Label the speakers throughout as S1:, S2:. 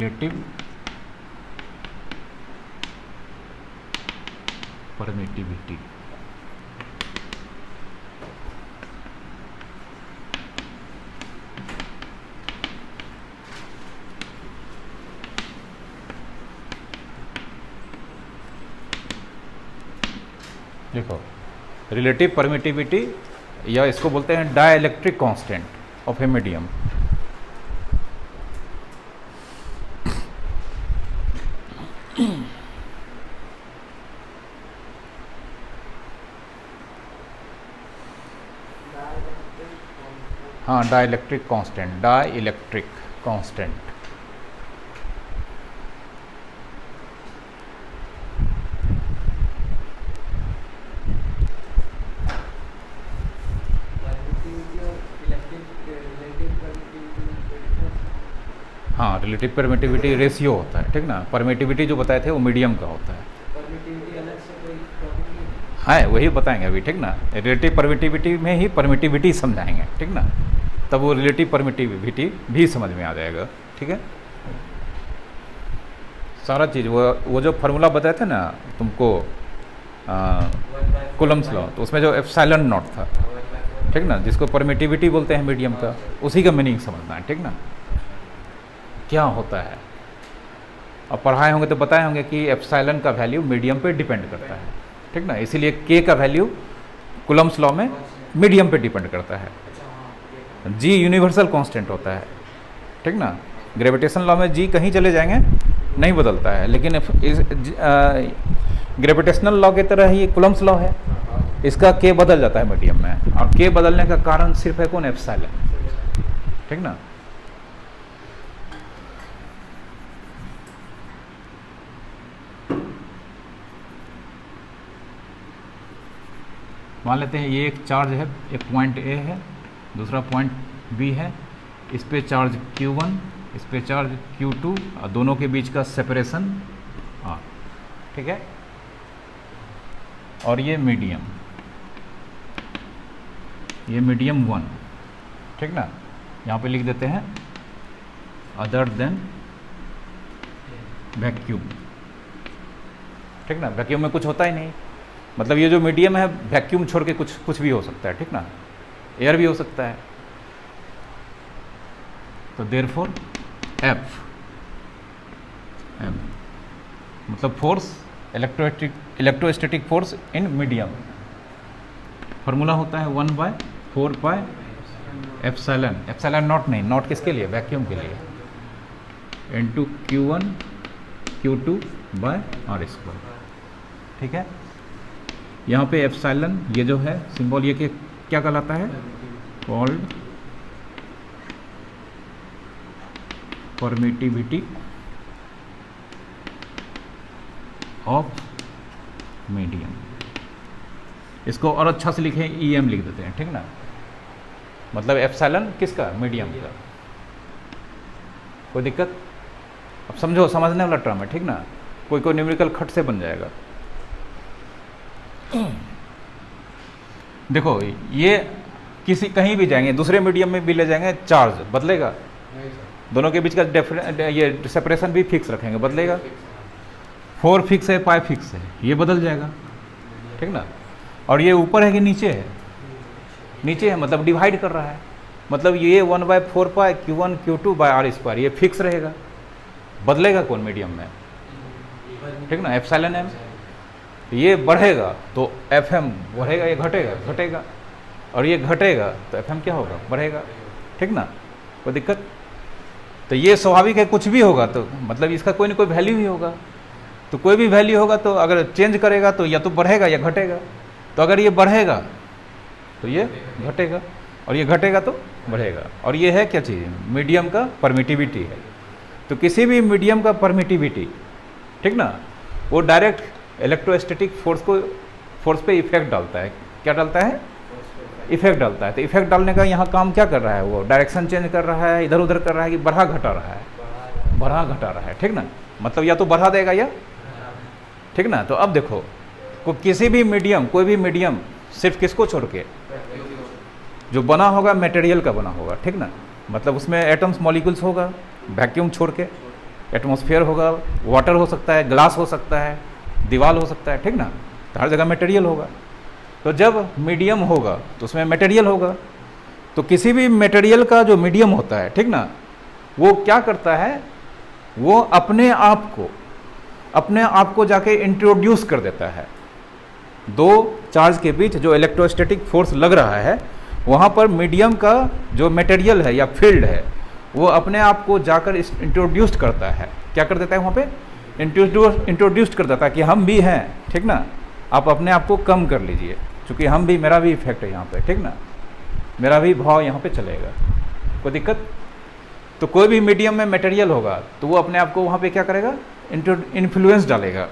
S1: Relative permittivity. देखो relative permittivity या इसको बोलते हैं dielectric constant of a medium. हाँ, डाइलेक्ट्रिक कांस्टेंट, डाइलेक्ट्रिक कांस्टेंट। हाँ, रिलेटिव परमिटिविटी रेशियो होता है, ठीक ना। परमिटिविटी जो बताए थे वो मीडियम का होता है। हाँ, वही बताएंगे अभी, ठीक ना। रिलेटिव परमिटिविटी में ही परमिटिविटी समझाएंगे, ठीक ना, तब वो रिलेटिव परमिटिविटी भी समझ में आ जाएगा, ठीक है। सारा चीज़ वो जो फार्मूला बताए थे ना तुमको कूलम्स लॉ, तो उसमें जो एप्सिलॉन नॉट था, ठीक ना, जिसको परमिटिविटी बोलते हैं मीडियम का, उसी का मीनिंग समझना है, ठीक ना, क्या होता है। अब पढ़ाए होंगे तो बताए होंगे कि एप्सिलॉन का वैल्यू मीडियम पे डिपेंड करता है, ठीक ना, इसीलिए के का वैल्यू कूलम्स लॉ में मीडियम पे डिपेंड करता है। जी यूनिवर्सल कांस्टेंट होता है, ठीक ना। ग्रेविटेशन लॉ में जी कहीं चले जाएंगे नहीं बदलता है, लेकिन इस ग्रेविटेशनल लॉ की तरह ही कूलम्स लॉ है, इसका के बदल जाता है मीडियम में, और के बदलने का कारण सिर्फ है कौन, एप्सिलॉन, ठीक ना। मान लेते हैं ये एक चार्ज है, एक पॉइंट ए है, दूसरा पॉइंट बी है, इस पे चार्ज Q1, इस पे चार्ज Q2, और दोनों के बीच का सेपरेशन R, ठीक है। और ये मीडियम 1, ठीक ना। यहाँ पे लिख देते हैं अदर देन वैक्यूम, ठीक ना। वैक्यूम में कुछ होता ही नहीं, मतलब ये जो मीडियम है वैक्यूम छोड़ के कुछ भी हो सकता है, ठीक ना, एयर भी हो सकता है। तो देयरफॉर एफ मतलब force, electrostatic force in medium, formula होता है 1/4 एप्सिलॉन, एप्सिलॉन नॉट नहीं, नॉट किसके लिए, वैक्यूम के लिए, इनटू Q1 Q2/r², ठीक है। यहाँ पे एप्सिलॉन ये जो है सिंबल, ये क्या कहलाता है, कॉल्ड परमिटिविटी ऑफ मीडियम। इसको और अच्छा से लिखें, EM लिख देते हैं, ठीक ना, मतलब एप्सिलॉन किसका, मीडियम का। कोई दिक्कत, अब समझो, समझने वाला टर्म है, ठीक ना, कोई न्यूमेरिकल खट से बन जाएगा। देखो ये कहीं भी जाएंगे, दूसरे मीडियम में भी ले जाएंगे, चार्ज बदलेगा, दोनों के बीच का ये सेपरेशन भी फिक्स रखेंगे, बदलेगा। 4 फिक्स है, 5 फिक्स है, ये बदल जाएगा, ठीक ना। और ये ऊपर है कि नीचे है, नीचे है, मतलब डिवाइड कर रहा है, मतलब ये 1/4 Q1 Q2/r², ये फिक्स रहेगा, बदलेगा कौन, मीडियम में, ठीक ना, एप्सिलॉन m। ये बढ़ेगा तो FM बढ़ेगा, ये घटेगा, और ये घटेगा तो FM क्या होगा, बढ़ेगा, ठीक ना, कोई दिक्कत। तो ये स्वाभाविक है, कुछ भी होगा तो मतलब इसका कोई ना कोई वैल्यू ही होगा, तो कोई भी वैल्यू होगा तो अगर चेंज करेगा तो या तो बढ़ेगा या घटेगा। तो अगर ये बढ़ेगा तो ये घटेगा, और ये घटेगा तो बढ़ेगा। और ये है क्या चीज़, मीडियम का परमिटिविटी है। तो किसी भी मीडियम का परमिटिविटी, ठीक ना, वो डायरेक्ट इलेक्ट्रोस्टैटिक फोर्स पे इफेक्ट डालता है। क्या डालता है, इफेक्ट डालता है। तो इफेक्ट डालने का यहाँ काम क्या कर रहा है, वो डायरेक्शन चेंज कर रहा है, इधर उधर कर रहा है कि बढ़ा घटा रहा है, बढ़ा घटा रहा है, ठीक ना, मतलब या तो बढ़ा देगा या, ठीक ना। तो अब देखो किसी भी मीडियम, कोई भी मीडियम सिर्फ किसको छोड़ के, जो बना होगा मटेरियल का बना होगा, ठीक ना, मतलब उसमें एटम्स मॉलिक्यूल्स होगा वैक्यूम छोड़ के, एटमॉस्फेयर होगा, वाटर हो सकता है, ग्लास हो सकता है, दीवार हो सकता है, ठीक ना। तो हर जगह मटेरियल होगा। तो जब मीडियम होगा तो उसमें मटेरियल होगा। तो किसी भी मटेरियल का जो मीडियम होता है, ठीक ना, वो क्या करता है, वो अपने आप को जाके इंट्रोड्यूस कर देता है। दो चार्ज के बीच जो इलेक्ट्रोस्टैटिक फोर्स लग रहा है, वहाँ पर मीडियम का जो मटेरियल है या फील्ड है, वो अपने आप को जाकर इंट्रोड्यूस करता है। क्या कर देता है वहाँ पे? इंट्रोड्यूस कर देता है कि हम भी हैं, ठीक ना, आप अपने आप को कम कर लीजिए, क्योंकि हम भी, मेरा भी इफेक्ट है यहाँ पे, ठीक ना, मेरा भी भाव यहाँ पे चलेगा, कोई दिक्कत। तो कोई भी मीडियम में मटेरियल होगा तो वो अपने आप को वहाँ पे क्या करेगा, इन्फ्लुएंस डालेगा,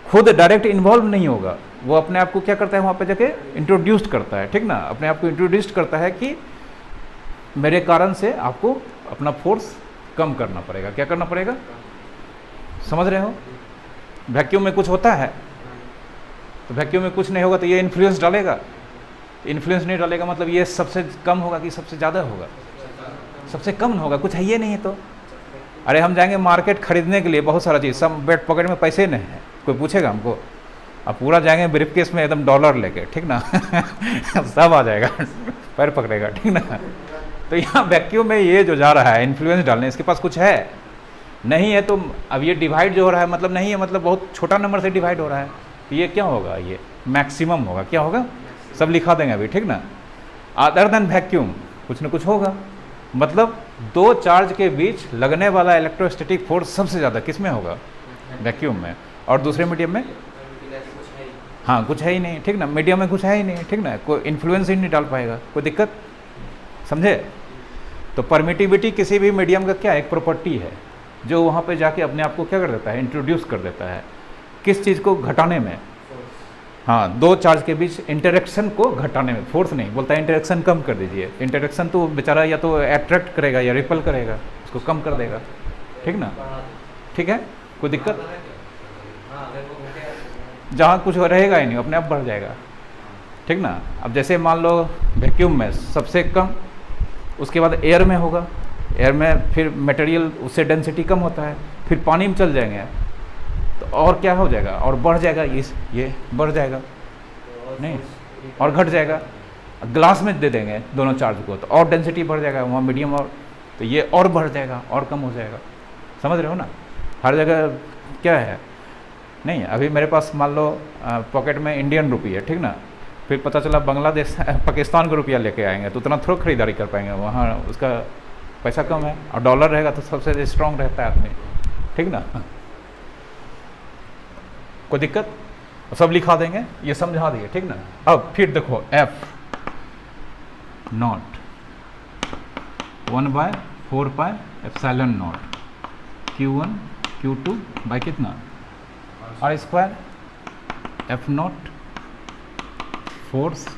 S1: खुद डायरेक्ट इन्वॉल्व नहीं होगा, वो अपने आप को क्या करता है वहाँ पे जाके इंट्रोड्यूस करता है, ठीक ना, अपने आप को इंट्रोड्यूस करता है कि मेरे कारण से आपको अपना फोर्स कम करना पड़ेगा। क्या करना पड़ेगा, समझ रहे हो? वैक्यूम में कुछ होता है तो वैक्यूम में कुछ नहीं होगा तो ये इन्फ्लुएंस डालेगा। इन्फ्लुएंस नहीं डालेगा मतलब ये सबसे कम होगा कि सबसे ज़्यादा होगा? सबसे कम होगा, कुछ है ये नहीं है। तो अरे हम जाएंगे मार्केट खरीदने के लिए बहुत सारा चीज़, सब बैठ पॉकेट में पैसे नहीं है, कोई पूछेगा हमको? अब पूरा जाएंगे ब्रीफकेस में एकदम डॉलर लेके, ठीक ना सब आ जाएगा पैर पकड़ेगा, ठीक ना। तो यहाँ वैक्यूम में ये जो जा रहा है इन्फ्लुएंस डालने, इसके पास कुछ है नहीं है। तो अब ये डिवाइड जो हो रहा है मतलब नहीं है, मतलब बहुत छोटा नंबर से डिवाइड हो रहा है, तो ये क्या होगा, ये मैक्सिमम होगा। क्या होगा, सब लिखा देंगे अभी, ठीक ना। अदर देन वैक्यूम कुछ ना कुछ होगा, मतलब दो चार्ज के बीच लगने वाला इलेक्ट्रोस्टैटिक फोर्स सबसे ज़्यादा किस में होगा, वैक्यूम में। और दूसरे मीडियम में हाँ कुछ है ही नहीं, ठीक ना, मीडियम में कुछ है ही नहीं, ठीक ना, कोई इन्फ्लुएंस ही नहीं डाल पाएगा, कोई दिक्कत, समझे। तो परमिटिविटी किसी भी मीडियम का क्या एक प्रॉपर्टी है जो वहाँ पे जाके अपने आप को क्या कर देता है, इंट्रोड्यूस कर देता है, किस चीज़ को घटाने में, हाँ दो चार्ज के बीच इंटरेक्शन को घटाने में। फोर्स नहीं बोलता है इंटरेक्शन कम कर दीजिए, इंटरेक्शन तो बेचारा या तो अट्रैक्ट करेगा या रिपल करेगा, उसको कम कर देगा, ठीक ना, ठीक है, कोई दिक्कत। जहाँ कुछ रहेगा ही नहीं, अपने आप बढ़ जाएगा, ठीक ना। अब जैसे मान लो वैक्यूम में सबसे कम, उसके बाद एयर में होगा, एयर में फिर मटेरियल उससे डेंसिटी कम होता है, फिर पानी में चल जाएंगे तो और क्या हो जाएगा, और बढ़ जाएगा, ये बढ़ जाएगा नहीं और घट जाएगा। ग्लास में दे देंगे दोनों चार्ज को तो और डेंसिटी बढ़ जाएगा, वहाँ मीडियम, और तो ये और बढ़ जाएगा और कम हो जाएगा, समझ रहे हो ना। हर जगह क्या है नहीं। अभी मेरे पास मान लो पॉकेट में इंडियन रुपी है, ठीक ना, फिर पता चला बांग्लादेश पाकिस्तान का रुपया लेके आएंगे तो उतना थोड़ा खरीदारी कर पाएंगे, वहाँ उसका पैसा कम है, और डॉलर रहेगा तो सबसे स्ट्रांग रहता है आदमी, ठीक ना, कोई दिक्कत। सब लिखा देंगे, ये समझा दिए, ठीक ना। अब फिर देखो F not 1/4πε0 Q1 Q2 by कितना R square, F not force,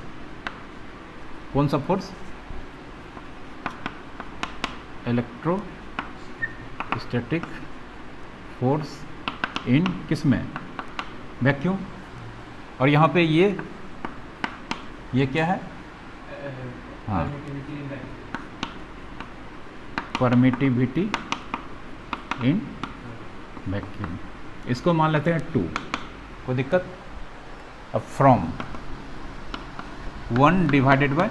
S1: कौन सा फोर्स, इलेक्ट्रोस्टैटिक फोर्स इन किस में, वैक्यूम। और यहाँ पे ये क्या है, हाँ परमिटिविटी इन वैक्यूम, इसको मान लेते हैं 2, कोई दिक्कत। अब फ्रॉम 1/2,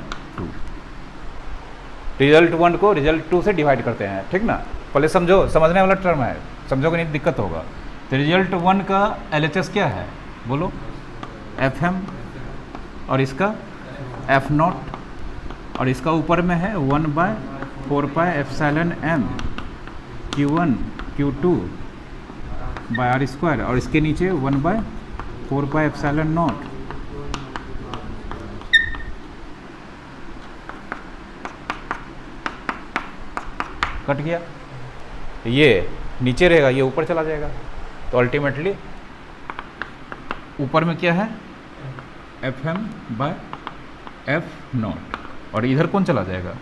S1: रिजल्ट 1 को रिजल्ट 2 से डिवाइड करते हैं, ठीक ना। पहले समझो, समझने वाला टर्म है, समझोगे नहीं दिक्कत होगा। तो रिजल्ट 1 का LHS क्या है बोलो, FM, और इसका F0, और इसका ऊपर में है 1/4πε0 Q1 Q2 by R square, और इसके नीचे 1/4πε0 कट गया, ये नीचे रहेगा, ये ऊपर चला जाएगा, तो अल्टीमेटली ऊपर में क्या है FM/F0, और इधर कौन चला जाएगा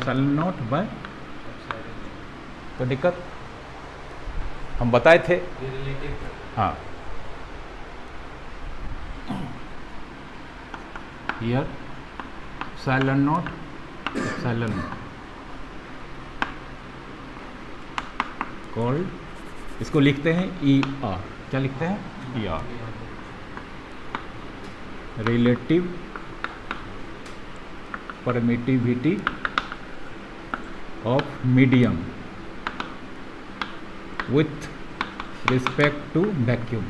S1: ε0/, तो दिक्कत हम बताए थे, हाँ हियर ε0 ε0 कॉल्ड, इसको लिखते हैं ई आर, क्या लिखते हैं, E R, relative permittivity of medium with respect to vacuum.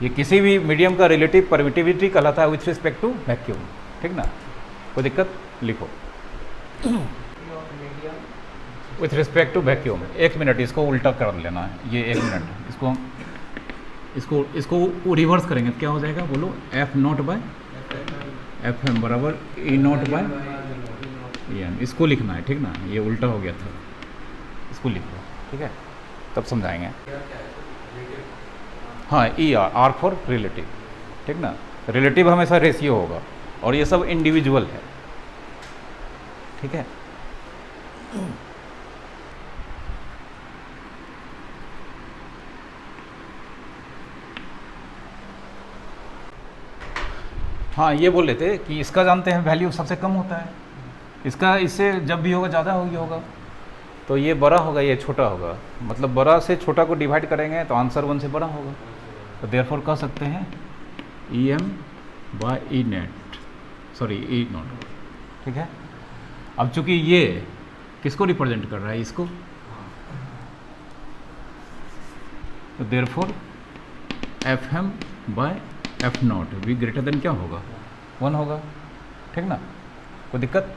S1: ये किसी भी मीडियम का रिलेटिव परमिटिविटी कहलाता है विथ रिस्पेक्ट टू वैक्यूम, ठीक ना, कोई दिक्कत, लिखो विथ रिस्पेक्ट टू वैक्यूम। एक मिनट, इसको उल्टा कर लेना है, ये एक मिनट, इसको रिवर्स करेंगे तो क्या हो जाएगा, बोलो, F not by F M बराबर E not by E M, इसको लिखना है, ठीक ना, ये उल्टा हो गया था, इसको लिखो, ठीक है, तब समझाएंगे। हाँ, E R, R for relative, ठीक ना, रिलेटिव हमेशा रेशियो होगा और ये सब इंडिविजुअल है, ठीक है। हाँ, ये बोल रहे थे कि इसका जानते हैं वैल्यू सबसे कम होता है, इसका इससे जब भी होगा ज़्यादा होगा, तो ये बड़ा होगा, ये छोटा होगा, मतलब बड़ा से छोटा को डिवाइड करेंगे तो आंसर 1 से बड़ा होगा, तो देयरफॉर कह सकते हैं E M by E net, sorry E not, ठीक है। अब चूंकि ये किसको रिप्रेजेंट कर रहा है, इसको, तो therefore F M by F not भी ग्रेटर देन क्या होगा, 1 होगा, ठीक ना, कोई दिक्कत,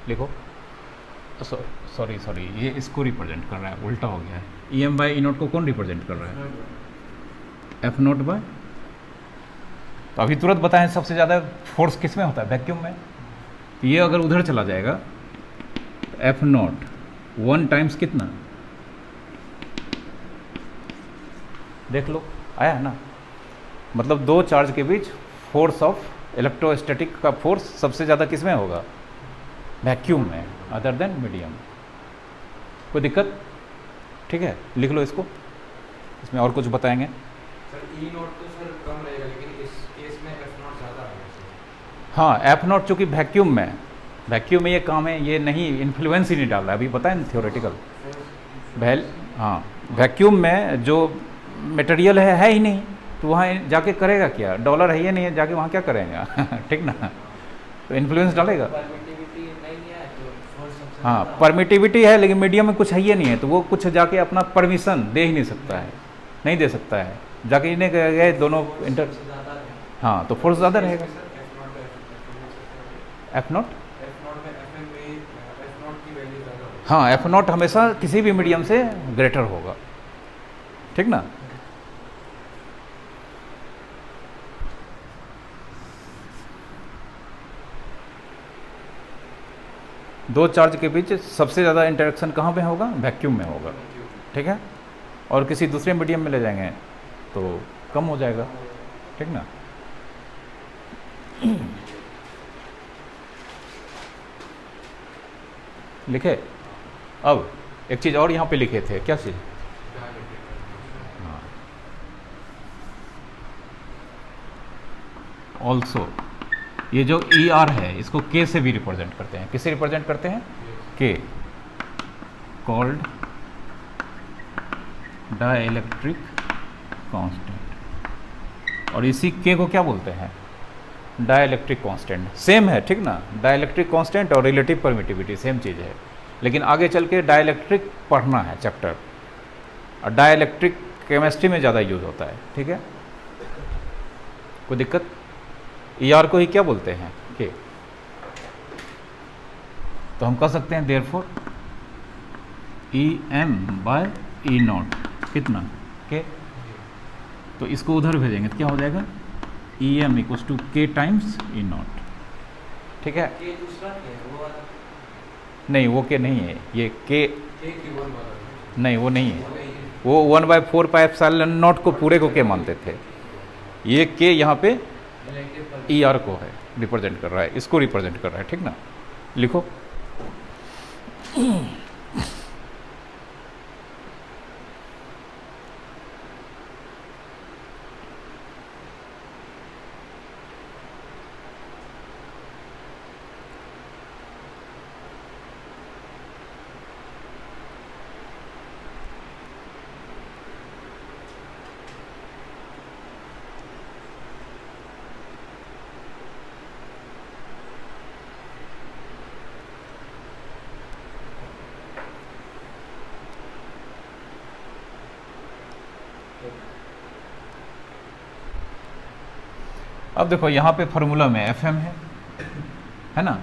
S1: लिखो, सॉरी ये इसको रिप्रेजेंट कर रहा है, उल्टा हो गया है, E M by E not को कौन रिप्रेजेंट कर रहा है, एफ नॉट बाय, तो अभी तुरंत बताएं सबसे ज़्यादा फोर्स किस में होता है, वैक्यूम में, तो ये अगर उधर चला जाएगा एफ नॉट 1 टाइम्स कितना, देख लो आया है ना, मतलब दो चार्ज के बीच फोर्स ऑफ इलेक्ट्रोस्टैटिक का फोर्स सबसे ज़्यादा किस में होगा, वैक्यूम में, अदर देन मीडियम, कोई दिक्कत, ठीक है, लिख लो इसको, इसमें और कुछ बताएंगे।
S2: सर ई नॉट तो सर कम रहेगा, लेकिन इस केस में एफ नॉट ज़्यादा है।
S1: हाँ, एफ नॉट चूँकि वैक्यूम में ये काम है, ये नहीं इन्फ्लुएंस ही नहीं डाल रहा है, अभी बताएं ना थियोरेटिकल, हाँ, वैक्यूम में जो मटेरियल है ही नहीं, तो वहाँ जाके करेगा क्या, डॉलर है ही नहीं है, जाके वहाँ क्या करेगा ठीक ना, तो इन्फ्लुएंस डालेगा, हाँ, परमिटिविटी है लेकिन मीडियम में कुछ है ही नहीं है, तो वो कुछ जाके अपना परमिशन दे ही नहीं सकता है, नहीं दे सकता है, जाके इन्हें गए दोनों इंटर, हाँ, तो फोर्स ज़्यादा रहेगा, एफ नॉट, हाँ, एफ नॉट हमेशा किसी भी मीडियम से ग्रेटर होगा, ठीक ना। दो चार्ज के बीच सबसे ज़्यादा इंटरेक्शन कहाँ पे होगा, वैक्यूम में होगा, ठीक है, और किसी दूसरे मीडियम में ले जाएंगे तो कम हो जाएगा, ठीक ना। लिखे, अब एक चीज़ और यहाँ पे लिखे थे, क्या चीज़, हाँ, ऑल्सो ये जो ई आर है इसको के से भी रिप्रेजेंट करते हैं, किससे रिप्रेजेंट करते हैं, के, कॉल्ड डाइलेक्ट्रिक कांस्टेंट, और इसी के को क्या बोलते हैं, डाइलेक्ट्रिक कांस्टेंट, सेम है, ठीक ना, डाइलेक्ट्रिक कांस्टेंट और रिलेटिव परमिटिविटी सेम चीज़ है, लेकिन आगे चल के डाइलेक्ट्रिक पढ़ना है चैप्टर, और डाइलेक्ट्रिक केमिस्ट्री में ज़्यादा यूज होता है, ठीक है, कोई दिक्कत। ई आर को ही क्या बोलते हैं, के, तो हम कह सकते हैं therefore E M by E not कितना, के, तो इसको उधर भेजेंगे तो क्या हो जाएगा, ई एम इक्वल्स टू के टाइम्स ई नॉट, ठीक है,
S2: के दूसरा के वो
S1: नहीं, वो के नहीं है, ये के
S2: की वन वाला
S1: नहीं, वो नहीं है, वो 1/4 पाई एप्सिलॉन नॉट को पूरे को के मानते थे, ये के यहाँ पे ई आर को है रिप्रेजेंट कर रहा है, इसको रिप्रेजेंट कर रहा है, ठीक ना, लिखो। अब देखो यहाँ पे फार्मूला में एफ एम है ना,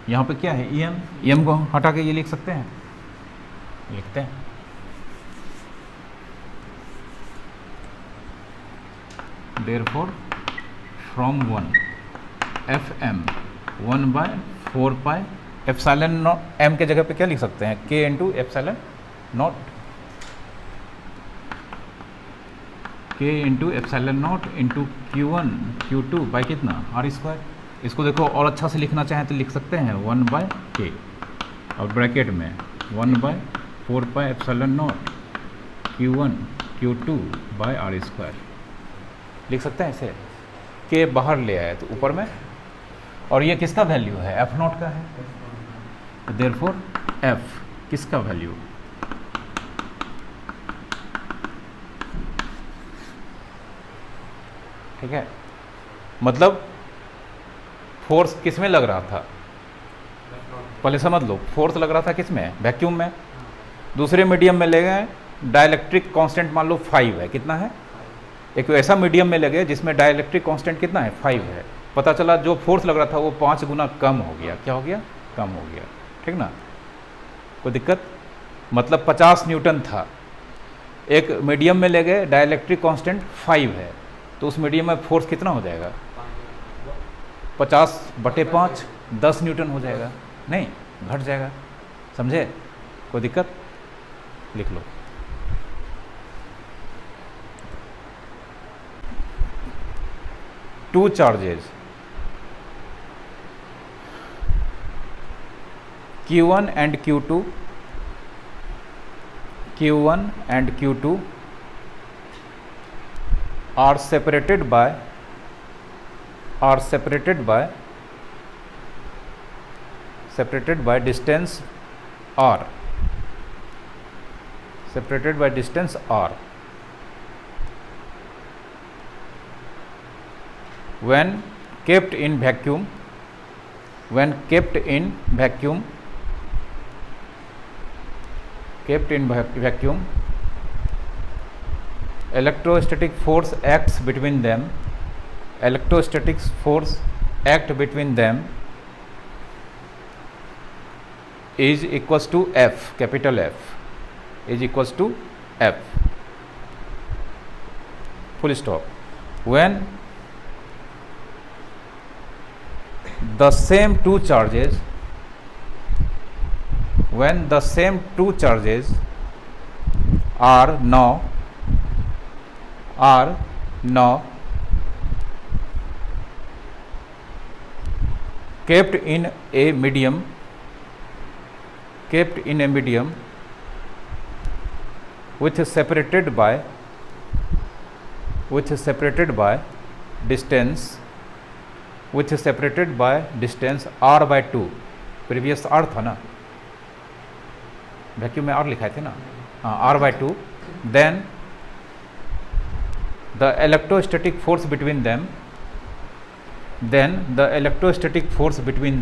S1: यहाँ पे क्या है ई एम, ई एम को हटा के ये लिख सकते हैं, लिखते हैं therefore from 1 F M 1/4 epsilon not, M के जगह पे क्या लिख सकते हैं K into epsilon not, K into epsilon not into Q1 Q2 by कितना आर स्क्वायर। इसको देखो और अच्छा से लिखना चाहें तो लिख सकते हैं 1/k और ब्रैकेट में 1/4 epsilon not Q1 Q2 by R square लिख सकते हैं इसे, के बाहर ले आए तो ऊपर में, और ये किसका वैल्यू है एफ नॉट का है, देयरफॉर एफ किसका वैल्यू, ठीक है। मतलब फोर्स किस में लग रहा था, पहले समझ लो, फोर्स लग रहा था किस में, वैक्यूम में। दूसरे मीडियम में ले गए, डाइलेक्ट्रिक कांस्टेंट मान लो 5 है, कितना है, एक ऐसा मीडियम में लगे जिसमें डाइलेक्ट्रिक कांस्टेंट कितना है 5 है, पता चला जो फोर्स लग रहा था वो 5 गुना कम हो गया, क्या हो गया, कम हो गया, ठीक ना, कोई दिक्कत। मतलब 50 न्यूटन था, एक मीडियम में ले गए, डाइलेक्ट्रिक कांस्टेंट 5 है, तो उस मीडियम में फोर्स कितना हो जाएगा 50/5 10 न्यूटन हो जाएगा, नहीं घट जाएगा, समझे, कोई दिक्कत, लिख लो। Two charges Q1 and Q2, Q1 and Q2 are separated by distance r, separated by distance r. When kept in vacuum, electrostatic force acts between them, electrostatic force act between them is equals to F, capital F is equals to F, full stop. When the same two charges are now kept in a medium which is separated by distance r/2, previous r था ना, vacuum में r लिखाए थे ना, हाँ r/2, then the electrostatic force between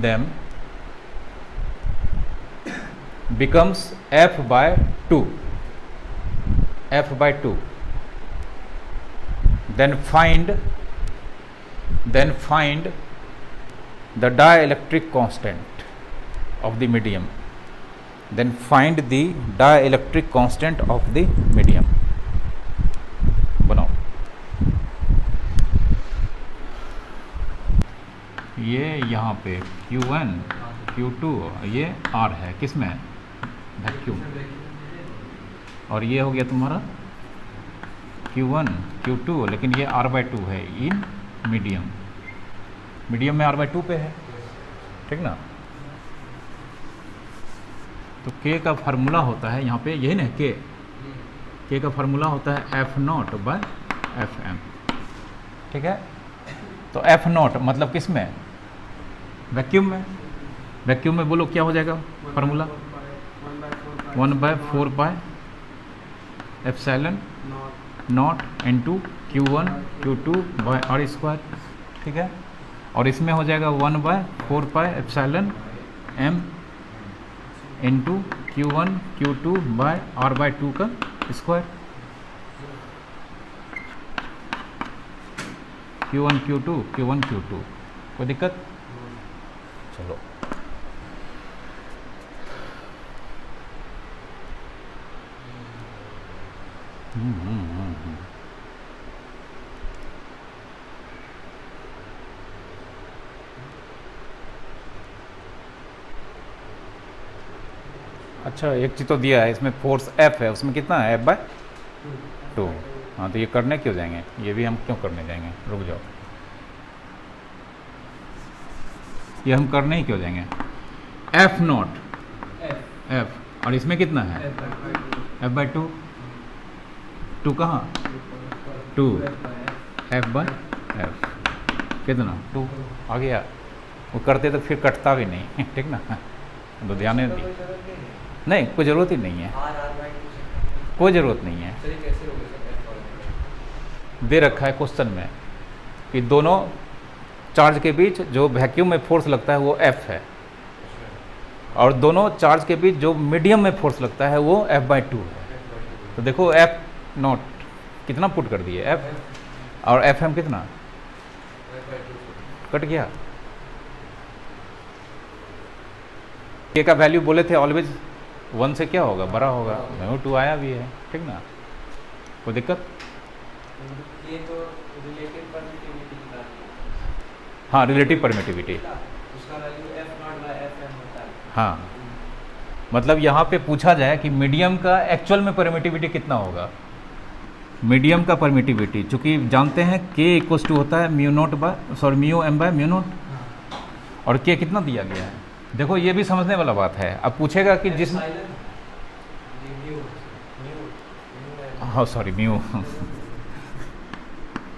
S1: them becomes F/2, then find the dielectric constant of the medium, बनाओ। ये यहाँ पे Q1 Q2 ये R है, किस में, वैक्यूम, और ये हो गया तुम्हारा Q1 Q2, लेकिन ये R/2 है इन मीडियम में R/2 पे है, ठीक ना। तो K का फार्मूला होता है यहाँ पे यही ना, K का फार्मूला होता है F0/Fm, ठीक है। तो F0 मतलब किस में, वैक्यूम में बोलो क्या हो जाएगा formula, 1/4 epsilon not into Q1 Q2 by R square, ठीक है। और इसमें हो जाएगा 1/4 epsilon m into Q1 Q2 bye r/2 का square, Q1 Q2 Q1 Q2, कोई दिक्कत? चलो अच्छा, एक चीज़ तो दिया है इसमें, फोर्स F है, उसमें कितना है F/2। हाँ तो ये करने क्यों जाएंगे, ये भी हम क्यों करने जाएंगे, रुक जाओ, ये हम करने ही क्यों जाएंगे। F0 F, और इसमें कितना है F/2, 2 कहाँ 2 F/F, कितना 2 आ गया। वो करते तो फिर कटता भी नहीं ठीक ना, तो ध्यान नहीं दी, नहीं कोई ज़रूरत ही नहीं है, कोई ज़रूरत नहीं है।
S2: सर ये कैसे होगा सर?
S1: दे रखा है क्वेश्चन में कि दोनों चार्ज के बीच जो वैक्यूम में फोर्स लगता है वो F है, और दोनों चार्ज के बीच जो मीडियम में फोर्स लगता है वो F/2 है। तो देखो F0 कितना पुट कर दिए F, और Fm कितना कट गया। K का वैल्यू बोले थे ऑलवेज 1 से क्या होगा, बड़ा होगा, -2 आया भी है, ठीक ना, कोई दिक्कत।
S2: ये तो रिलेटिव परमिटिविटी की बात है।
S1: हाँ रिलेटिव परमिटिविटी,
S2: उसका वैल्यू F0/Fm होता है।
S1: हाँ मतलब यहाँ पे पूछा जाए कि मीडियम का एक्चुअल में परमिटिविटी कितना होगा, मीडियम का परमिटिविटी चूँकि जानते हैं K होता है μm/μ0, और K कितना दिया गया है, देखो ये भी समझने वाला बात है। अब पूछेगा कि जिस हाँ सॉरी म्यू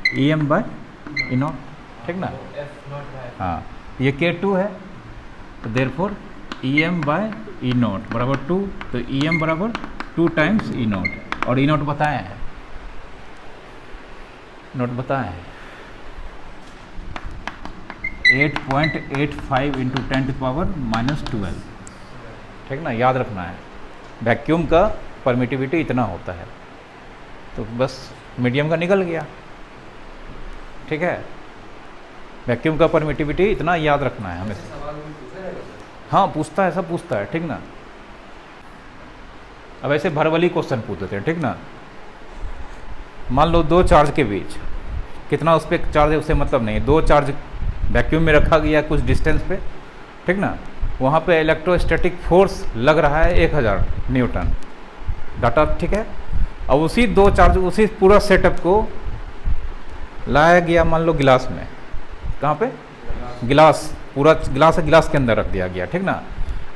S1: Em/E0, ठीक ना, हाँ ये K2 है, तो देयरफॉर Em/E0 बराबर 2, तो Em बराबर 2 टाइम्स E0, और E0 बताया है, नोट बताया है 8.85 इंटू 10⁻⁻12, ठीक ना, याद रखना है। वैक्यूम का परमिटिविटी इतना होता है, तो बस मीडियम का निकल गया, ठीक है। वैक्यूम का परमिटिविटी इतना याद रखना है हमें। हाँ पूछता है, सब पूछता है, ठीक ना। अब ऐसे भरवली क्वेश्चन पूछ देते हैं, ठीक ना। मान लो दो चार्ज के बीच कितना उस पर चार्ज है उससे मतलब नहीं, दो चार्ज वैक्यूम में रखा गया कुछ डिस्टेंस पे, ठीक ना, वहाँ पे इलेक्ट्रोस्टैटिक फोर्स लग रहा है 1000 न्यूटन, डाटा ठीक है। अब उसी दो चार्ज, उसी पूरा सेटअप को लाया गया मान लो गिलास में, कहाँ पे, गिलास, पूरा गिलास के अंदर रख दिया गया, ठीक ना,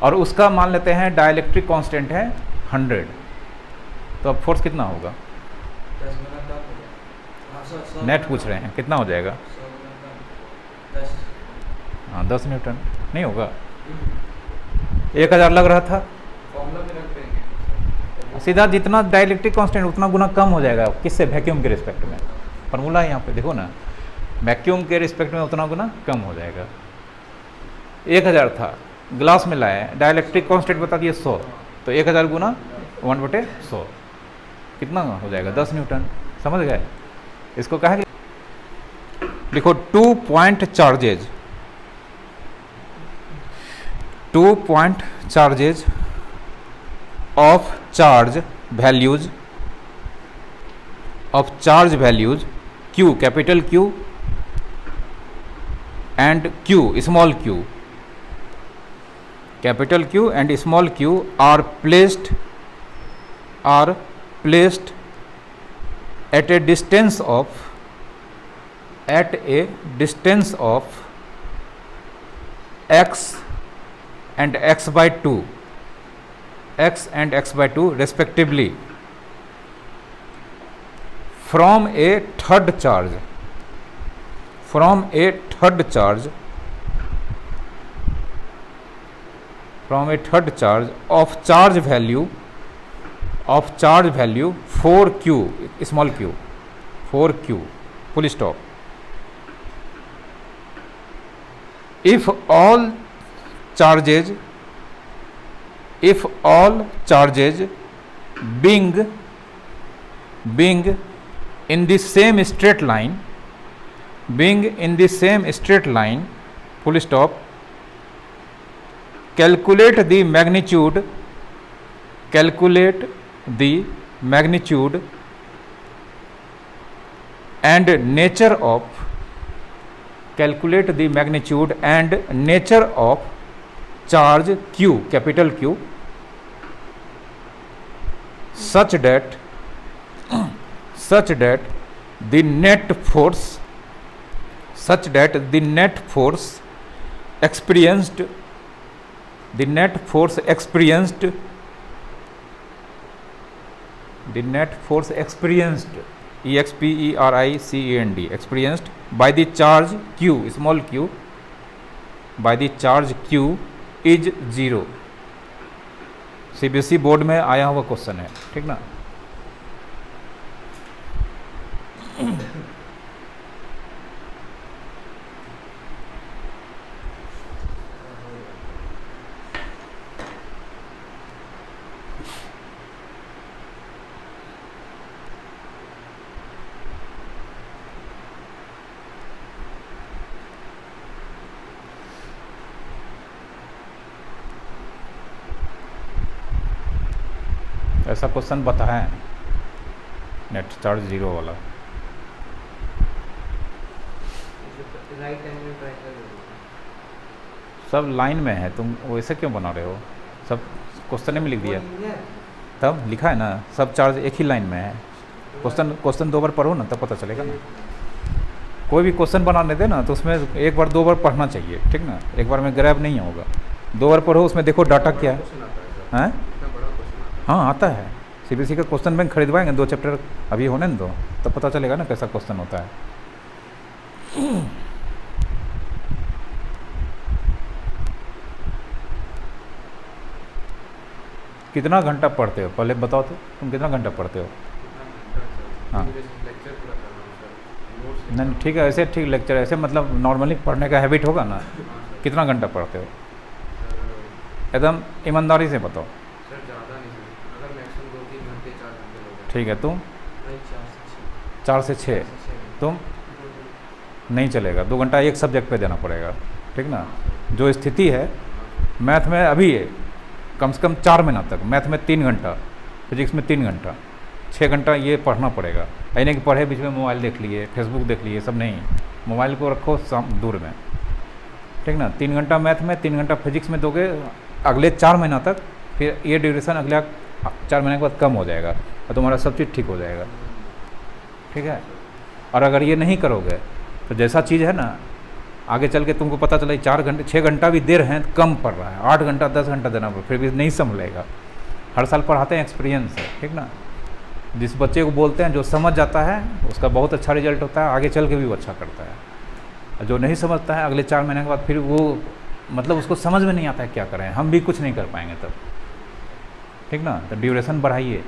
S1: और उसका मान लेते हैं डाइलेक्ट्रिक कांस्टेंट है 100, तो अब फोर्स कितना होगा, नेट पूछ रहे हैं कितना हो जाएगा, हाँ 10 न्यूटन नहीं होगा, 1000 लग रहा था, सीधा जितना डाइलेक्ट्रिक कांस्टेंट उतना गुना कम हो जाएगा, किससे, वैक्यूम के रिस्पेक्ट में, फॉर्मूला है यहाँ पे देखो ना, वैक्यूम के रिस्पेक्ट में उतना गुना कम हो जाएगा। 1000 था, ग्लास में लाए, डाइलेक्ट्रिक कांस्टेंट बता दिए 100, तो 1000 गुना 1/100 कितना हो जाएगा, 10 न्यूटन, समझ गए। इसको कहा लिखो 2 point charges, 2 point charges of charge values, of charge values Q, capital Q and Q, small q, capital Q and small q are placed at a distance of x and x/2, x and x/2 respectively from a third charge, of charge value 4q, small q, 4q, full stop. If all charges being in the same straight line, being in the same straight line, full stop, calculate the magnitude and nature of charge q, capital Q, such that the net force experienced experienced by the charge q, small q, is 0। CBSE board में आया हुआ question है, ठीक ना। ऐसा question बताएं net charge 0 वाला।
S2: Right angle triangle
S1: सब लाइन में है, तुम वैसे क्यों बना रहे हो? सब क्वेश्चन में लिख दिया, तब लिखा है ना सब चार्ज एक ही लाइन में है। क्वेश्चन 2 बार पढ़ो ना, तब पता चलेगा ना। कोई भी क्वेश्चन बनाने दे ना तो उसमें 1 बार 2 बार पढ़ना चाहिए, ठीक ना। एक बार में ग्रैब नहीं होगा, 2 बार पढ़ो, उसमें देखो डाटा क्या है। हाँ आता है, CBSE का क्वेश्चन बैंक खरीदवाएंगे 2 चैप्टर अभी होने दो, तब पता चलेगा ना कैसा क्वेश्चन होता है। कितना घंटा पढ़ते हो पहले बताओ तो, तुम कितना घंटा पढ़ते हो? हाँ नहीं ठीक है, ऐसे ठीक लेक्चर ऐसे मतलब नॉर्मली पढ़ने का हैबिट होगा ना। कितना घंटा पढ़ते हो एकदम ईमानदारी से बताओ। ठीक है, तुम 4 से 6, तुम नहीं चलेगा, 2 घंटा एक सब्जेक्ट पे देना पड़ेगा, ठीक ना। जो स्थिति है मैथ में अभी है कम से कम 4 महीना तक, मैथ में 3 घंटा, फिजिक्स में 3 घंटा, 6 घंटा ये पढ़ना पड़ेगा। यानी कि पढ़े बीच में मोबाइल देख लिए, फेसबुक देख लिए, सब नहीं, मोबाइल को रखो दूर में, ठीक ना। 3 घंटा मैथ में, 3 घंटा फिजिक्स में दोगे अगले 4 महीना तक, फिर ये ड्यूरेशन अगला 4 महीने के बाद कम हो जाएगा और तुम्हारा सब चीज़ ठीक हो जाएगा, ठीक है। और अगर ये नहीं करोगे तो जैसा चीज़ है ना आगे चल के तुमको पता चला 4 घंटे 6 घंटा भी देर है कम पड़ रहा है, 8 घंटा 10 घंटा देना पड़ेगा, फिर भी नहीं संभलेगा। हर साल पढ़ाते हैं, एक्सपीरियंस है, ठीक ना। जिस बच्चे को बोलते हैं जो समझ जाता है उसका बहुत अच्छा रिजल्ट होता है, आगे चल के भी वो अच्छा करता है। जो नहीं समझता है अगले 4 महीने के बाद फिर वो मतलब उसको समझ में नहीं आता है क्या करें, हम भी कुछ नहीं कर पाएंगे तब, ठीक ना। तो ड्यूरेशन बढ़ाइए,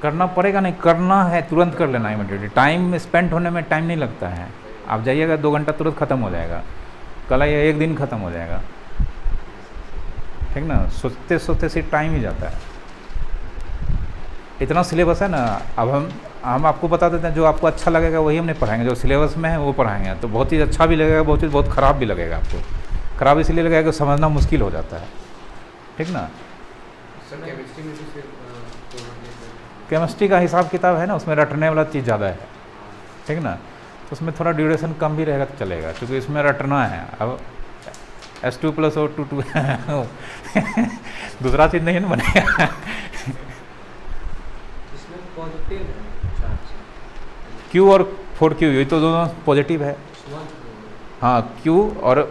S1: करना पड़ेगा, नहीं करना है तुरंत कर लेना इमीडिएटली। टाइम स्पेंड होने में टाइम नहीं लगता है, आप जाइएगा 2 घंटा तुरंत ख़त्म हो जाएगा, कल आइए 1 दिन ख़त्म हो जाएगा, ठीक ना। सोचते सोचते सिर्फ टाइम ही जाता है। इतना सिलेबस है ना, अब हम आपको बता देते हैं जो आपको अच्छा लगेगा वही हमने पढ़ाएंगे, जो सिलेबस में है वो पढ़ाएंगे। तो बहुत चीज़ अच्छा भी लगेगा, बहुत चीज़ बहुत ख़राब भी लगेगा आपको। ख़राब इसलिए लगेगा कि समझना मुश्किल हो जाता है, ठीक ना। केमिस्ट्री का हिसाब किताब है ना, उसमें रटने वाला चीज़ ज़्यादा है, ठीक ना। तो उसमें थोड़ा ड्यूरेशन कम भी रहेगा तो चलेगा, क्योंकि इसमें रटना है। अब S2 + O2 2 दूसरा चीज़ नहीं है ना बनेगा। Q और 4Q ये तो दोनों पॉजिटिव है, हाँ Q और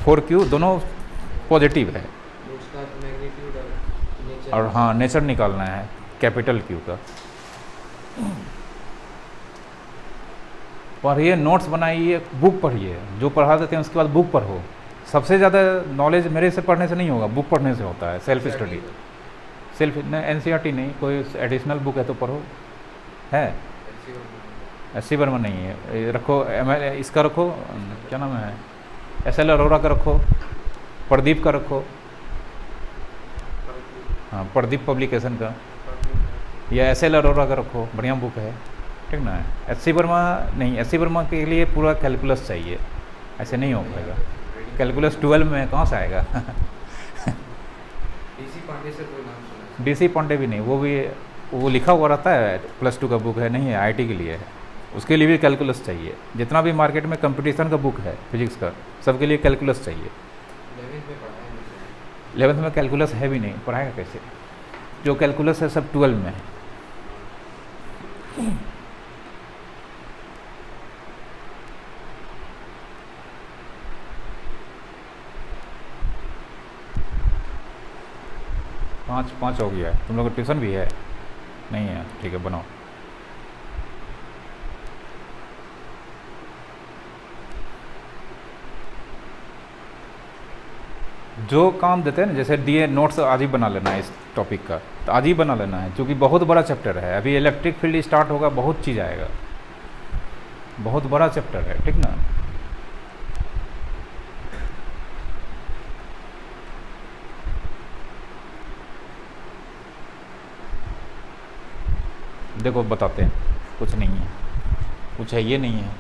S1: 4Q दोनों पॉजिटिव है। और हाँ नेचर निकालना है कैपिटल Q का। पढ़िए, नोट्स बनाइए, बुक पढ़िए, जो पढ़ा देते हैं उसके बाद बुक पढ़ो। सबसे ज़्यादा नॉलेज मेरे से पढ़ने से नहीं होगा, बुक पढ़ने से होता है। सेल्फ स्टडी, सेल्फ NCERT नहीं, कोई एडिशनल बुक है तो पढ़ो। है SC वर्मा नहीं है, रखो इसका रखो, क्या नाम है, SL अरोड़ा का रखो, प्रदीप का रखो, हाँ प्रदीप पब्लिकेशन का, या SL अरोड़ा का रखो, बढ़िया बुक है। ठीक ना। एस.सी. वर्मा नहीं, एस.सी. वर्मा के लिए पूरा कैलकुलस चाहिए, ऐसे नहीं हो पाएगा। कैलकुलस 12 में कहाँ से आएगा?
S2: डीसी पांडे से कोई नाम सुना है?
S1: डीसी पांडे भी नहीं, वो लिखा हुआ रहता है, +2 का बुक है, नहीं है, आईटी के लिए है, उसके लिए भी कैलकुलस चाहिए। जितना भी मार्केट में कंपटीशन का बुक है फिजिक्स का, सबके लिए कैलकुलस चाहिए।
S2: 11th में पढ़ा है मुझे।
S1: 11th में कैलकुलस है भी नहीं, पढ़ाएगा कैसे? जो कैलकुलस है सब 12 में है। पाँच हो गया है। तुम लोग का ट्यूशन भी है? नहीं है, ठीक है, बनाओ। जो काम देते हैं ना, जैसे दिए नोट्स आज ही बना लेना है इस टॉपिक का, तो आज ही बना लेना है, क्योंकि बहुत बड़ा चैप्टर है। अभी इलेक्ट्रिक फील्ड स्टार्ट होगा, बहुत चीज़ आएगा, बहुत बड़ा चैप्टर है, ठीक ना। देखो बताते हैं, कुछ नहीं है, कुछ है ये नहीं है।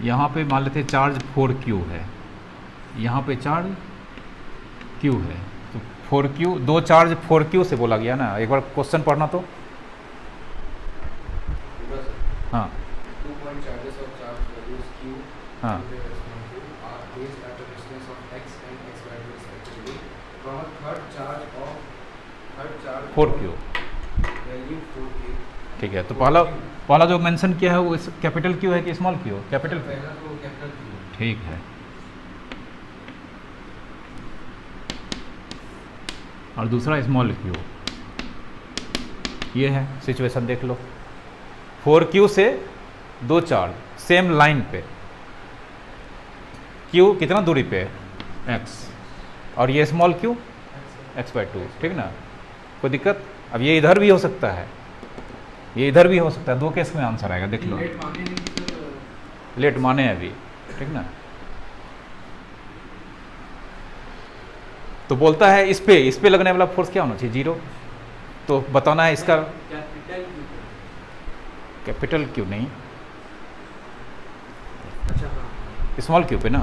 S1: यहाँ पे मान लेते चार्ज 4Q है, यहाँ पे चार्ज Q है, तो 4Q, दो चार्ज 4Q से बोला गया ना। एक बार क्वेश्चन पढ़ना तो। हाँ
S2: 2 point charges of charge values Q
S1: हाँ
S2: and their respective are placed at a distance of x and x value respectively from a third charge
S1: 4Q,
S2: value 4Q।
S1: ठीक है। तो पहला जो मेंशन किया है वो कैपिटल Q है कि स्मॉल Q? कैपिटल Q,
S2: पहला तो कैपिटल Q।
S1: ठीक है। और दूसरा स्मॉल Q, ये है सिचुएशन, देख लो। 4Q से दो चार्ज सेम लाइन पे, Q कितना दूरी पे है? x, और ये स्मॉल Q x/2, ठीक ना। कोई दिक्कत? अब ये इधर भी हो सकता है, ये इधर भी हो सकता है, दो केस में आंसर आएगा, देख लो।
S2: लेट माने नहीं तो
S1: लेट माने अभी, ठीक ना। तो बोलता है इस पे लगने वाला फोर्स क्या होना चाहिए? 0। तो बताना है इसका कैपिटल Q नहीं,
S2: अच्छा हाँ
S1: स्मॉल Q पे ना।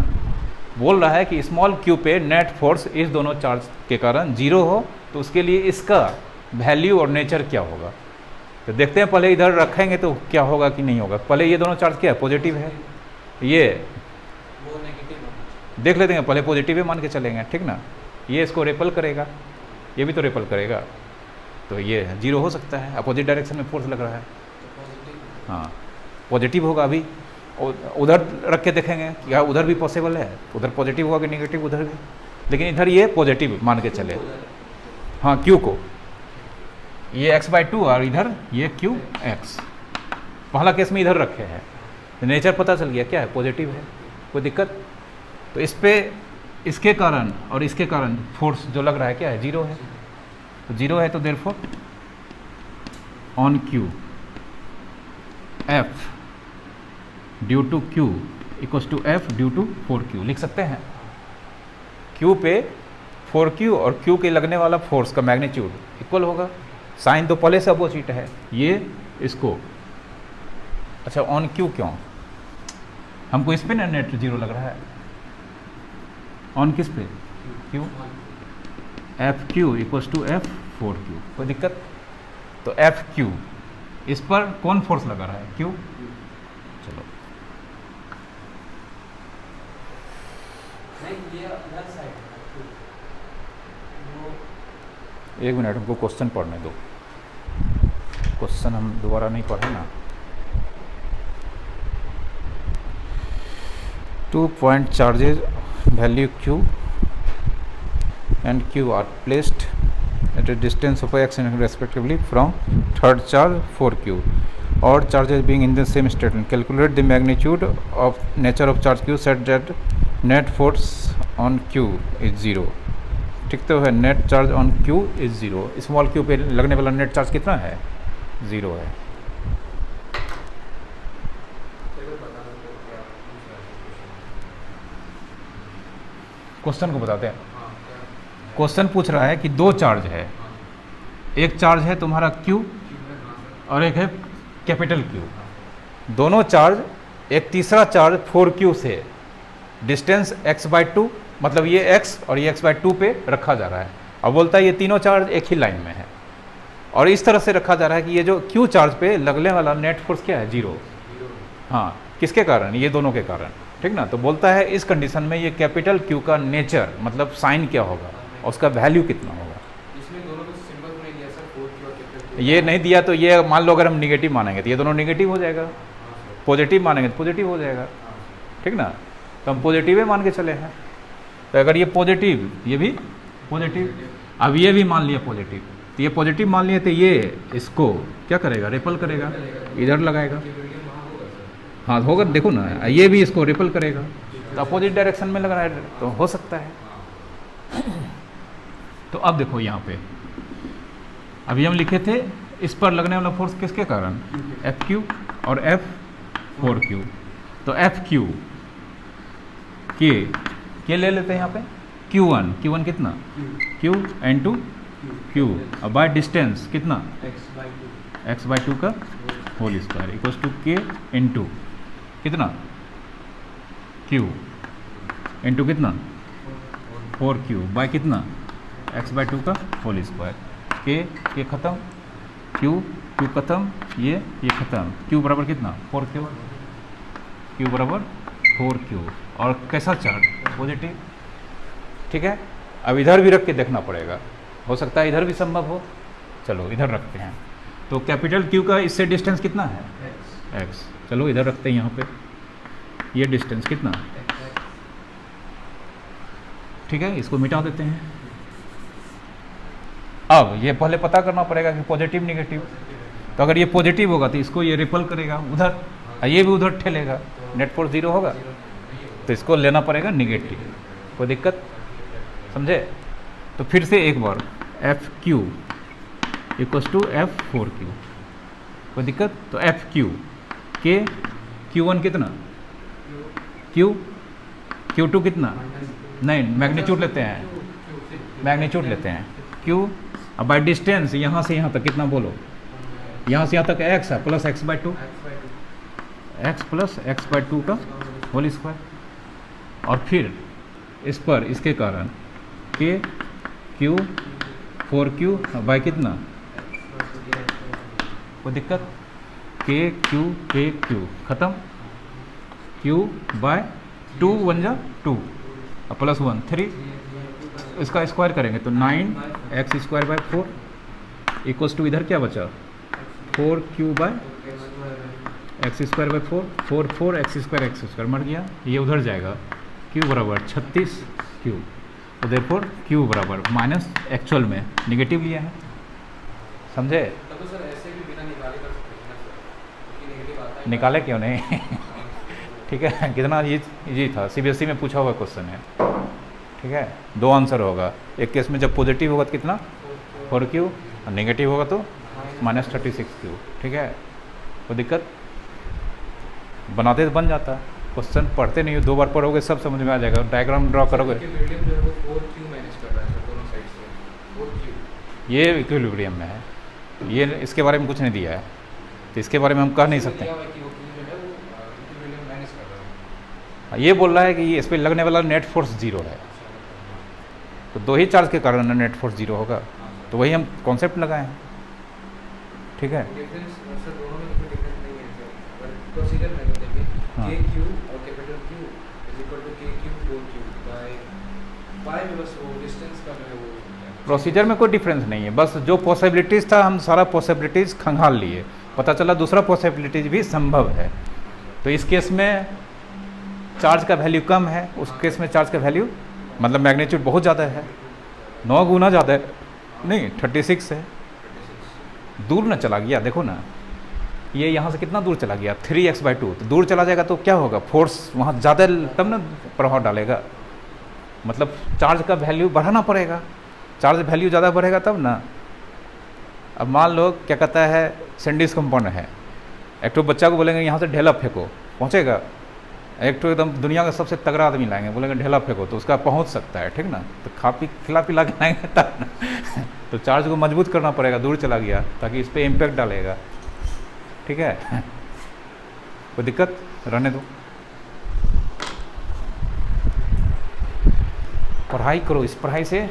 S1: बोल रहा है कि स्मॉल Q पे नेट फोर्स इस दोनों चार्ज के कारण 0 हो, तो उसके लिए इसका वैल्यू और नेचर क्या होगा। तो देखते हैं, पहले इधर रखेंगे तो क्या होगा कि नहीं होगा। पहले ये दोनों चार्ज क्या है? पॉजिटिव है, ये
S2: वो नेगेटिव
S1: देख लेते हैं, पहले पॉजिटिव ही मान के चलेंगे, ठीक ना। ये इसको रेपल करेगा, ये भी तो रेपल करेगा, तो ये 0 हो सकता है। अपोजिट डायरेक्शन में फोर्स लग रहा है, हाँ पॉजिटिव होगा। अभी उधर रख के देखेंगे क्या उधर भी पॉसिबल है, उधर पॉजिटिव होगा कि नेगेटिव उधर भी, लेकिन इधर ये पॉजिटिव मान के चले, हाँ Q को, ये x/2 और इधर ये QX। पहला केस में इधर रखे हैं, नेचर पता चल गया क्या है, पॉजिटिव है, कोई दिक्कत। तो इस पे इसके कारण और इसके कारण फोर्स जो लग रहा है क्या है? 0 है। तो 0 है तो therefore on Q F due to Q equals to F due to 4Q लिख सकते हैं। Q पे 4Q और Q के लगने वाला फोर्स का मैग्नीट्यूड इक्वल होगा। साइन तो पहले से अपोजिट है, ये इसको, अच्छा ऑन Q क्यों? हमको इस पे ना नेट 0 लग रहा है, ऑन किस पे? Q, FQ equals to F4Q, कोई दिक्कत? तो FQ, इस पर कौन फोर्स लगा रहा है? Q। चलो
S2: नहीं ये अदर साइड वो
S1: 1 मिनट, हमको क्वेश्चन पढ़ने दो। क्वेश्चन हम दोबारा नहीं पढ़े ना। 2 point charges value Q and Q are placed at a distance of x and respectively from third charge 4Q. All charges being in the same state. Calculate the magnitude of nature of charge Q such that net force on Q is 0. ठीक तो है, net charge on Q is 0। Small Q पे लगने वाला net charge कितना है? 0 है। Question को बताते हैं। क्वेश्चन पूछ रहा है कि दो चार्ज है, एक चार्ज है तुम्हारा Q और एक है कैपिटल Q, दोनों चार्ज, एक तीसरा चार्ज 4Q से डिस्टेंस x/2, मतलब ये x और ये x/2 पे रखा जा रहा है। अब बोलता है ये तीनों चार्ज एक ही लाइन में है और इस तरह से रखा जा रहा है कि ये जो Q चार्ज पे लगने वाला नेट फोर्स क्या है, 0। हाँ, किसके कारण, ये दोनों के कारण, ठीक ना। तो बोलता है इस कंडीशन में ये कैपिटल Q का नेचर, मतलब साइन क्या होगा और उसका वैल्यू कितना होगा।
S2: इसमें दोनों को सिंबल नहीं दिया सर, 4Q और कैपिटल Q।
S1: ये नहीं दिया तो ये मान लो अगर हम निगेटिव मानेंगे तो ये दोनों निगेटिव हो जाएगा, पॉजिटिव मानेंगे तो पॉजिटिव हो जाएगा, ठीक ना। तो हम पॉजिटिव ही मान के चले हैं। तो अगर ये पॉजिटिव, ये भी पॉजिटिव, अब ये भी मान लिया पॉजिटिव, तो ये पॉजिटिव मान लिया तो ये इसको क्या करेगा, रिपल करेगा, इधर लगाएगा। हाँ होगा, देखो ना, ये भी इसको रिपल करेगा, तो अपोजिट डायरेक्शन में लग रहा है, तो हो सकता है। तो अब देखो यहाँ पे अभी हम लिखे थे इस पर लगने वाला फोर्स किसके कारण, Fq और F4Q। तो Fq के ले लेते हैं यहाँ पे, Q1 कितना, Q N2 Q, और बाय डिस्टेंस कितना, x/2 का whole square equals to K into कितना, Q इंटू कितना 4Q बाय कितना, x/2 का होल स्क्वायर। K खत्म, Q खत्म, ये खत्म, Q बराबर कितना 4Q, Q बराबर 4Q। और कैसा चार्ज, पॉजिटिव, ठीक है। अब इधर भी रख के देखना पड़ेगा, हो सकता है इधर भी संभव हो। चलो इधर रखते हैं, तो कैपिटल Q का इससे डिस्टेंस कितना है, x। चलो इधर रखते हैं यहाँ पे, ये डिस्टेंस कितना, ठीक है, इसको मिटा देते हैं। अब ये पहले पता करना पड़ेगा कि पॉजिटिव निगेटिव, तो अगर ये पॉजिटिव होगा तो इसको ये रिपल करेगा उधर, और ये भी उधर ठेलेगा, नेट फोर्स 0 होगा, तो इसको लेना पड़ेगा निगेटिव। कोई दिक्कत, समझे। तो फिर से एक बार Fq इक्वल्स टू F4Q, कोई दिक्कत। तो Fq के Q1 कितना, Q2 कितना, नहीं मैग्नीट्यूड लेते हैं, मैग्नीट्यूड लेते हैं Q। अब बाय डिस्टेंस यहाँ से यहाँ तक कितना बोलो, यहाँ से यहाँ तक x है plus x/2, x plus x/2 का होल स्क्वायर। और फिर इस पर इसके कारण K Q 4Q बाय कितना, कोई दिक्कत, K Q खत्म, Q बाय 2 1 जा 2 और प्लस 1 3, इसका स्क्वायर करेंगे तो 9x² बाय 4 इक्वल्स टू इधर क्या बचा, 4Q bye x² bye 4 x² मर गया, ये उधर जाएगा, Q बराबर 36Q। तो देयरफॉर Q बराबर माइनस एक्चुअल में निगेटिव लिया है, समझे।
S2: तब तो सर ऐसे भी बिना निकाले कर सकते हैं ना सर, क्योंकि नेगेटिव आता है।
S1: निकाले क्यों नहीं ठीक है, कितना इजी था, CBSE में पूछा हुआ क्वेश्चन है, ठीक है। 2 आंसर होगा, एक केस में जब पॉजिटिव होगा तो कितना 4Q और नेगेटिव होगा तो -36Q, ठीक है। कोई दिक्कत, बनाते तो बन जाता, क्वेश्चन पढ़ते नहीं हो, 2 बार पढ़ोगे सब समझ में आ जाएगा, डायग्राम ड्रॉ करोगे।
S2: इक्विलिब्रियम जो है वो 4Q मैनेज कर रहा है सर, दोनों साइड से 4Q।
S1: ये इक्विलिब्रियम में है, ये इसके बारे में कुछ नहीं दिया है, तो इसके बारे में हम कह नहीं सकते। ये बोल रहा है कि इस पर लगने वाला नेट फोर्स 0 है, तो 2 ही चार्ज के कारण नेट फोर्स 0 होगा, तो वही हम कॉन्सेप्ट लगाए हैं, ठीक है।
S2: डिफरेंस सर दोनों में कोई डिफरेंस नहीं है सर, पर प्रोसीजर में देखिए KQ और capital Q is equal to KQ 4Q by में बस वो डिस्टेंस का जो है वो
S1: प्रोसीजर में कोई डिफरेंस नहीं है, बस जो पॉसिबिलिटीज़ था हम सारा पॉसिबिलिटीज़ खंगाल लिए, पता चला दूसरा पॉसिबिलिटीज़ भी संभव है। तो इस केस में चार्ज का वैल्यू कम है, उस केस में चार्ज का वैल्यू मतलब मैग्नीट्यूड बहुत ज़्यादा है, 9 गुना ज़्यादा है, नहीं 36 है, दूर ना चला गया, देखो ना ये यहाँ से कितना दूर चला गया 3x/2, तो दूर चला जाएगा तो क्या होगा, फोर्स वहाँ ज़्यादा तब ना प्रभाव डालेगा, मतलब चार्ज का वैल्यू बढ़ाना पड़ेगा, चार्ज वैल्यू ज़्यादा बढ़ेगा तब ना। अब मान लो क्या कहता है सैंडविच कंपाउंड है, एक तो बच्चा को बोलेंगे यहाँ से ढेला फेंको, पहुँचेगा, एक तो एकदम दुनिया का सबसे तगड़ा आदमी लाएंगे, बोलेंगे ढेला फेंको तो उसका पहुंच सकता है, ठीक ना। तो खिला पिला के लाएंगे तब ना। तो चार्ज को मजबूत करना पड़ेगा, दूर चला गया ताकि इस पर इम्पैक्ट डालेगा, ठीक है। कोई दिक्कत, रहने दो, पढ़ाई करो, इस पढ़ाई से